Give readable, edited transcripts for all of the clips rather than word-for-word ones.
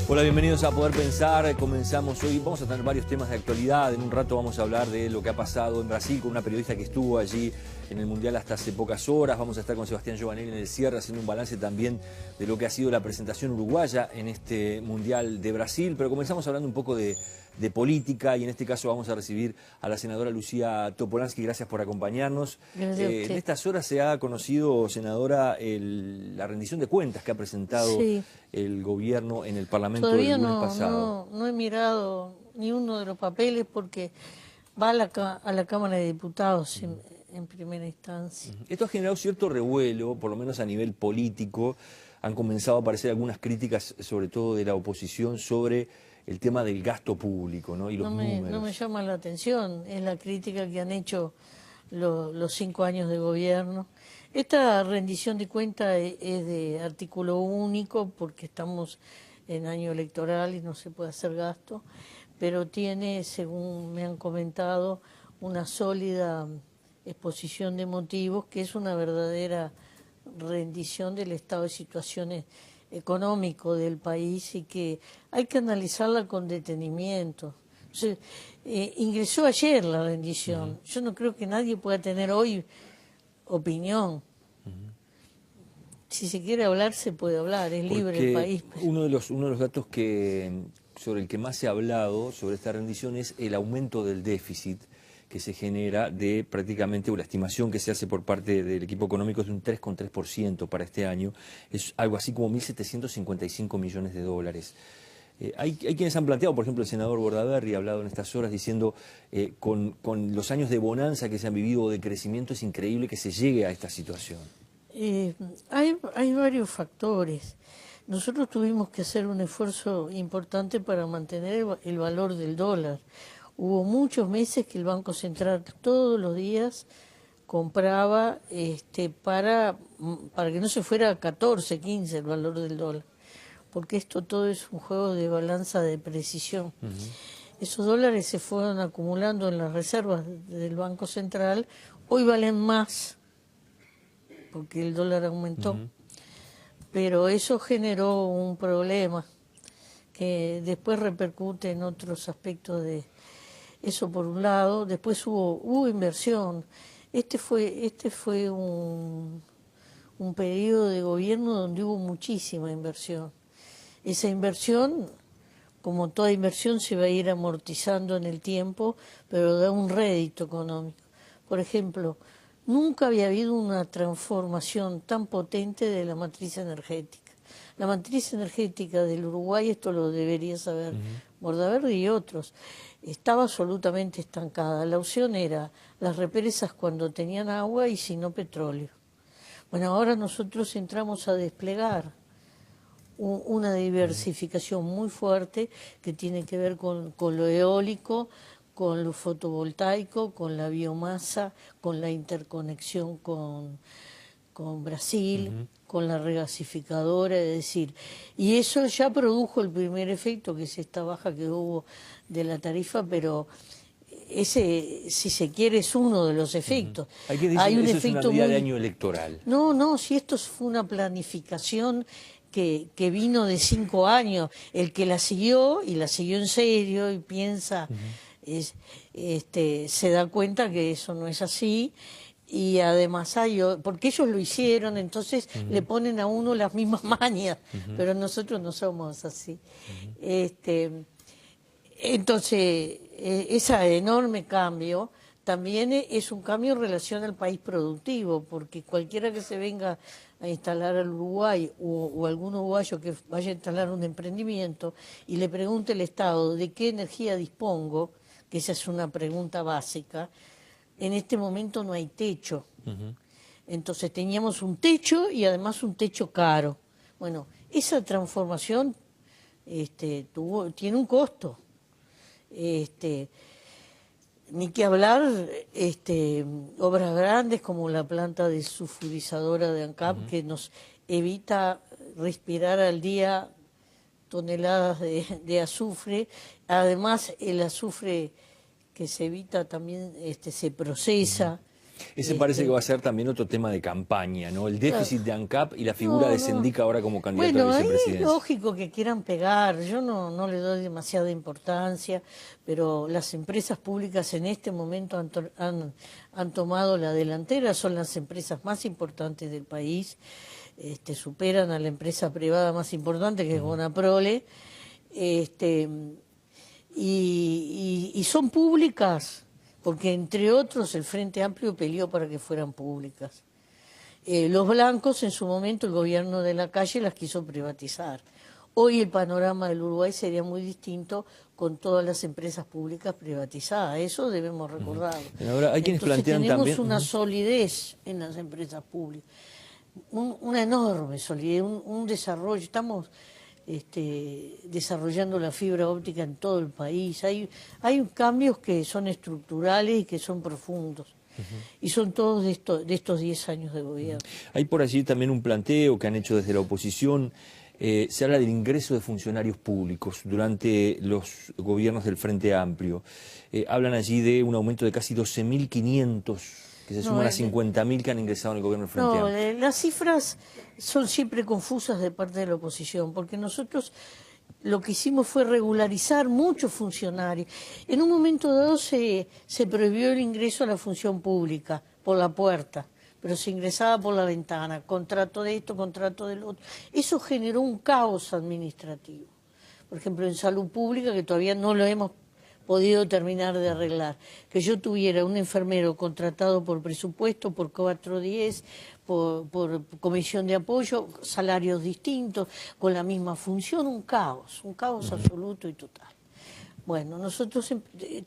Hola, bienvenidos a Poder Pensar. Comenzamos hoy, vamos a tener varios temas de actualidad. En un rato vamos a hablar de lo que ha pasado en Brasil con una periodista que estuvo allí en el Mundial hasta hace pocas horas. Vamos a estar con Sebastián Giovanelli en el cierre haciendo un balance también de lo que ha sido la presentación uruguaya en este Mundial de Brasil. Pero comenzamos hablando un poco de política y en este caso vamos a recibir a la senadora Lucía Topolansky. Gracias por acompañarnos. En estas horas se ha conocido, senadora, la rendición de cuentas que ha presentado el gobierno en el Parlamento Todavía el lunes pasado. no he mirado ni uno de los papeles porque va a la Cámara de Diputados en primera instancia. Esto ha generado cierto revuelo, por lo menos a nivel político. Han comenzado a aparecer algunas críticas, sobre todo de la oposición, sobre el tema del gasto público, ¿no? Y los números. No me llama la atención, es la crítica que han hecho los 5 años de gobierno. Esta rendición de cuentas es de artículo único porque estamos en año electoral y no se puede hacer gasto, pero tiene, según me han comentado, una sólida exposición de motivos que es una verdadera rendición del estado de situaciones económico del país y que hay que analizarla con detenimiento. Entonces, ingresó ayer la rendición. Yo no creo que nadie pueda tener hoy opinión. Si se quiere hablar, se puede hablar, es libre el país. Uno de los datos sobre el que más se ha hablado sobre esta rendición es el aumento del déficit que se genera de prácticamente, o la estimación que se hace por parte del equipo económico es de un 3,3% para este año. Es algo así como 1.755 millones de dólares. Hay quienes han planteado, por ejemplo, el senador Bordaberry ha hablado en estas horas diciendo con los años de bonanza que se han vivido o de crecimiento es increíble que se llegue a esta situación. Hay varios factores. Nosotros tuvimos que hacer un esfuerzo importante para mantener el valor del dólar. Hubo muchos meses que el Banco Central todos los días compraba para que no se fuera a 14, 15 el valor del dólar, porque esto todo es un juego de balanza de precisión. Esos dólares se fueron acumulando en las reservas del Banco Central, hoy valen más porque el dólar aumentó, pero eso generó un problema que después repercute en otros aspectos de eso por un lado. Después hubo inversión. Este fue un periodo de gobierno donde hubo muchísima inversión. Esa inversión, como toda inversión, se va a ir amortizando en el tiempo, pero da un rédito económico. Por ejemplo, nunca había habido una transformación tan potente de la matriz energética. La matriz energética del Uruguay, esto lo debería saber Bordaberry y otros, estaba absolutamente estancada. La opción era las represas cuando tenían agua y si no petróleo. Bueno, ahora nosotros entramos a desplegar una diversificación muy fuerte que tiene que ver con lo eólico, con lo fotovoltaico, con la biomasa, con la interconexión con Brasil, con la regasificadora, es decir, y eso ya produjo el primer efecto, que es esta baja que hubo de la tarifa, pero ese, si se quiere, es uno de los efectos. Hay un efecto es una medida de año electoral. No, si esto fue una planificación que vino de 5 años, el que la siguió, y la siguió en serio, y piensa, se da cuenta que eso no es así. Y además porque ellos lo hicieron, entonces le ponen a uno las mismas mañas, pero nosotros no somos así. Entonces, ese enorme cambio también es un cambio en relación al país productivo, porque cualquiera que se venga a instalar al Uruguay o algún uruguayo que vaya a instalar un emprendimiento y le pregunte al Estado de qué energía dispongo, que esa es una pregunta básica. En este momento no hay techo. Entonces teníamos un techo y además un techo caro. Bueno, esa transformación tiene un costo. Ni que hablar obras grandes como la planta desulfurizadora de ANCAP, que nos evita respirar al día toneladas de azufre. Además, el azufre que se evita también se procesa. Ese parece que va a ser también otro tema de campaña, ¿no? El déficit de ANCAP y la figura de Sendic ahora como candidato a vicepresidencia. Es lógico que quieran pegar, yo no le doy demasiada importancia, pero las empresas públicas en este momento han tomado la delantera, son las empresas más importantes del país, superan a la empresa privada más importante que es Bonaprole, y son públicas, porque entre otros el Frente Amplio peleó para que fueran públicas. Los blancos, en su momento, el gobierno de la calle las quiso privatizar. Hoy el panorama del Uruguay sería muy distinto con todas las empresas públicas privatizadas. Eso debemos recordarlo. Ahora, hay quienes plantean tenemos también una solidez en las empresas públicas, una enorme solidez, un desarrollo. Estamos desarrollando la fibra óptica en todo el país. Hay cambios que son estructurales y que son profundos. Y son todos de estos 10 años de gobierno. Hay por allí también un planteo que han hecho desde la oposición. Se habla del ingreso de funcionarios públicos durante los gobiernos del Frente Amplio. Hablan allí de un aumento de casi 12.500, que se suman a 50.000 que han ingresado en el gobierno del Frente Amplio. Las cifras son siempre confusas de parte de la oposición, porque nosotros lo que hicimos fue regularizar muchos funcionarios. En un momento dado se prohibió el ingreso a la función pública por la puerta, pero se ingresaba por la ventana, contrato de esto, contrato del otro. Eso generó un caos administrativo. Por ejemplo, en salud pública, que todavía no lo hemos podido terminar de arreglar, que yo tuviera un enfermero contratado por presupuesto, por 410, por comisión de apoyo, salarios distintos, con la misma función, un caos absoluto y total. Bueno, nosotros,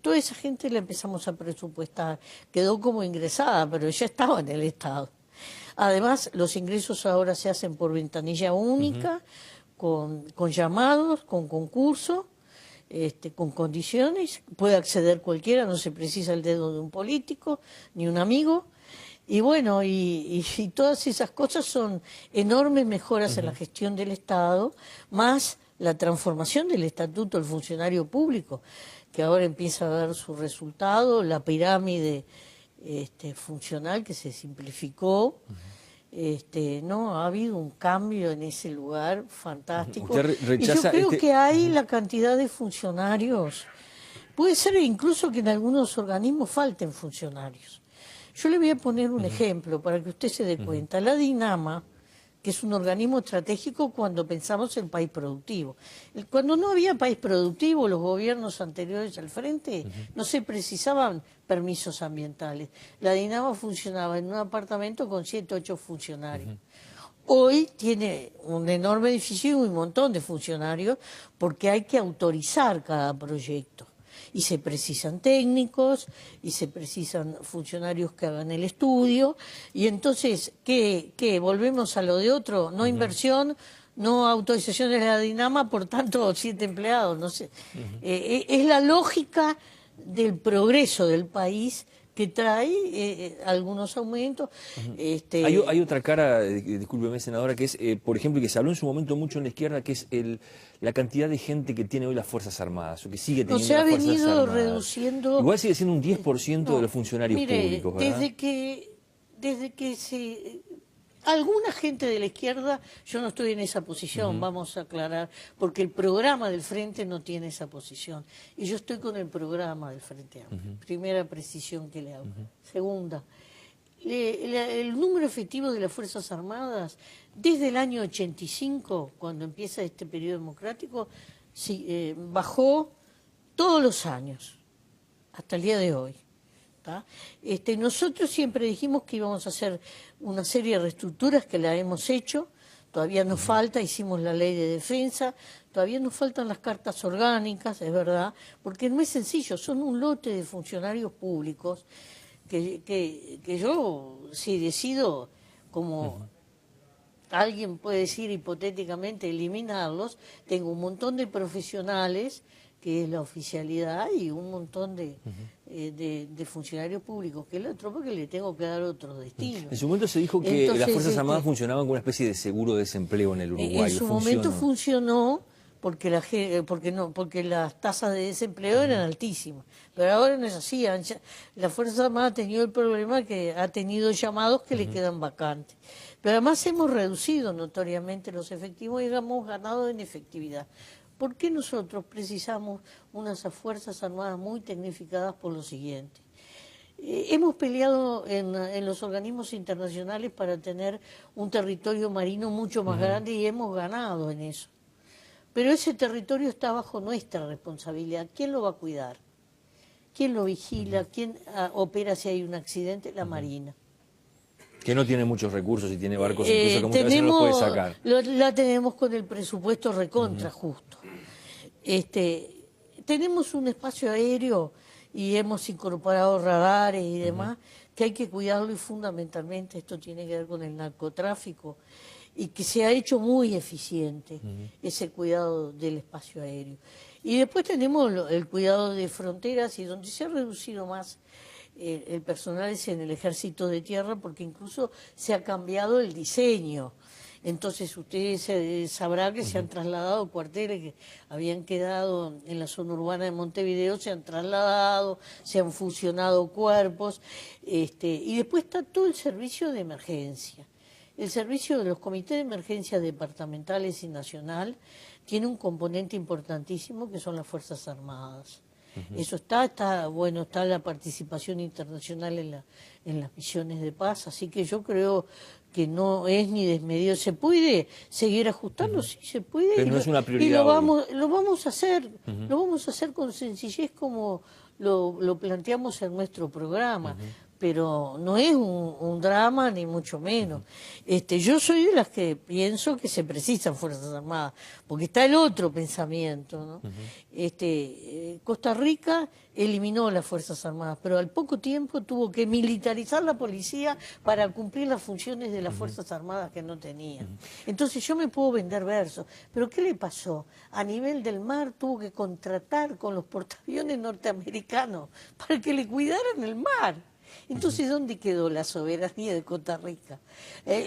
toda esa gente la empezamos a presupuestar, quedó como ingresada, pero ya estaba en el Estado. Además, los ingresos ahora se hacen por ventanilla única, con llamados, con concurso, con condiciones, puede acceder cualquiera, no se precisa el dedo de un político, ni un amigo. Y bueno, y todas esas cosas son enormes mejoras en la gestión del Estado, más la transformación del estatuto del funcionario público, que ahora empieza a dar su resultado, la pirámide funcional que se simplificó. No, ha habido un cambio en ese lugar fantástico. Y yo creo que hay la cantidad de funcionarios. Puede ser incluso que en algunos organismos falten funcionarios. Yo le voy a poner un ejemplo para que usted se dé cuenta. La DINAMA, que es un organismo estratégico cuando pensamos en país productivo. Cuando no había país productivo, los gobiernos anteriores al frente, no se precisaban permisos ambientales. La DINAMA funcionaba en un apartamento con 7 o 8 funcionarios. Hoy tiene un enorme edificio y un montón de funcionarios porque hay que autorizar cada proyecto. Y se precisan técnicos, y se precisan funcionarios que hagan el estudio, y entonces, ¿qué? ¿Volvemos a lo de otro? No inversión, no autorización de la DINAMA, por tanto, 7 empleados, no sé. Es la lógica del progreso del país que trae algunos aumentos. Hay otra cara, discúlpeme senadora, que es, por ejemplo, que se habló en su momento mucho en la izquierda, que es la cantidad de gente que tiene hoy las Fuerzas Armadas, o que sigue teniendo se ha las Fuerzas venido Armadas. Reduciendo. Igual sigue siendo un 10% de los funcionarios públicos, ¿verdad? Desde que alguna gente de la izquierda, yo no estoy en esa posición, vamos a aclarar, porque el programa del Frente no tiene esa posición. Y yo estoy con el programa del Frente Amplio. Primera precisión que le hago. Segunda, el número efectivo de las Fuerzas Armadas, desde el año 85, cuando empieza este periodo democrático, bajó todos los años, hasta el día de hoy. Nosotros siempre dijimos que íbamos a hacer una serie de reestructuras que la hemos hecho, todavía nos falta, hicimos la ley de defensa, todavía nos faltan las cartas orgánicas, es verdad, porque no es sencillo, son un lote de funcionarios públicos que yo, si decido, como alguien puede decir hipotéticamente, eliminarlos, tengo un montón de profesionales, que es la oficialidad, y un montón de funcionarios públicos, que es la tropa que le tengo que dar otros destinos. En su momento se dijo que las Fuerzas Armadas funcionaban como una especie de seguro de desempleo en el Uruguay. En su momento funcionó porque las tasas de desempleo eran altísimas. Pero ahora no es así. La Fuerza Armada ha tenido el problema que ha tenido llamados que le quedan vacantes. Pero además hemos reducido notoriamente los efectivos y hemos ganado en efectividad. ¿Por qué nosotros precisamos unas Fuerzas Armadas muy tecnificadas? Por lo siguiente. Hemos peleado en los organismos internacionales para tener un territorio marino mucho más grande y hemos ganado en eso. Pero ese territorio está bajo nuestra responsabilidad. ¿Quién lo va a cuidar? ¿Quién lo vigila? ¿Quién opera si hay un accidente? La Marina. Que no tiene muchos recursos y tiene barcos incluso que muchas veces no los puede sacar. La tenemos con el presupuesto recontra justo. Tenemos un espacio aéreo y hemos incorporado radares y demás, que hay que cuidarlo y fundamentalmente esto tiene que ver con el narcotráfico y que se ha hecho muy eficiente ese cuidado del espacio aéreo. Y después tenemos el cuidado de fronteras y donde se ha reducido más el personal es en el ejército de tierra porque incluso se ha cambiado el diseño. Entonces ustedes sabrán que se han trasladado cuarteles que habían quedado en la zona urbana de Montevideo, se han trasladado, se han fusionado cuerpos, y después está todo el servicio de emergencia. El servicio de los comités de emergencia departamentales y nacional tiene un componente importantísimo que son las Fuerzas Armadas. Eso está la participación internacional en las misiones de paz, así que yo creo que no es ni desmedido. ¿Se puede seguir ajustando? Sí, se puede. Pero no es una prioridad. Y lo vamos a hacer, lo vamos a hacer con sencillez como lo planteamos en nuestro programa. Pero no es un drama ni mucho menos. Yo soy de las que pienso que se precisan Fuerzas Armadas, porque está el otro pensamiento, ¿no? Costa Rica eliminó las Fuerzas Armadas, pero al poco tiempo tuvo que militarizar la policía para cumplir las funciones de las Fuerzas Armadas que no tenían. Entonces yo me puedo vender versos, pero ¿qué le pasó? A nivel del mar tuvo que contratar con los portaaviones norteamericanos para que le cuidaran el mar. Entonces, ¿dónde quedó la soberanía de Costa Rica?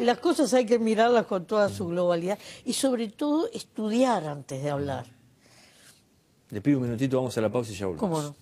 Las cosas hay que mirarlas con toda su globalidad y sobre todo estudiar antes de hablar. Le pido un minutito, vamos a la pausa y ya volvemos. ¿Cómo no?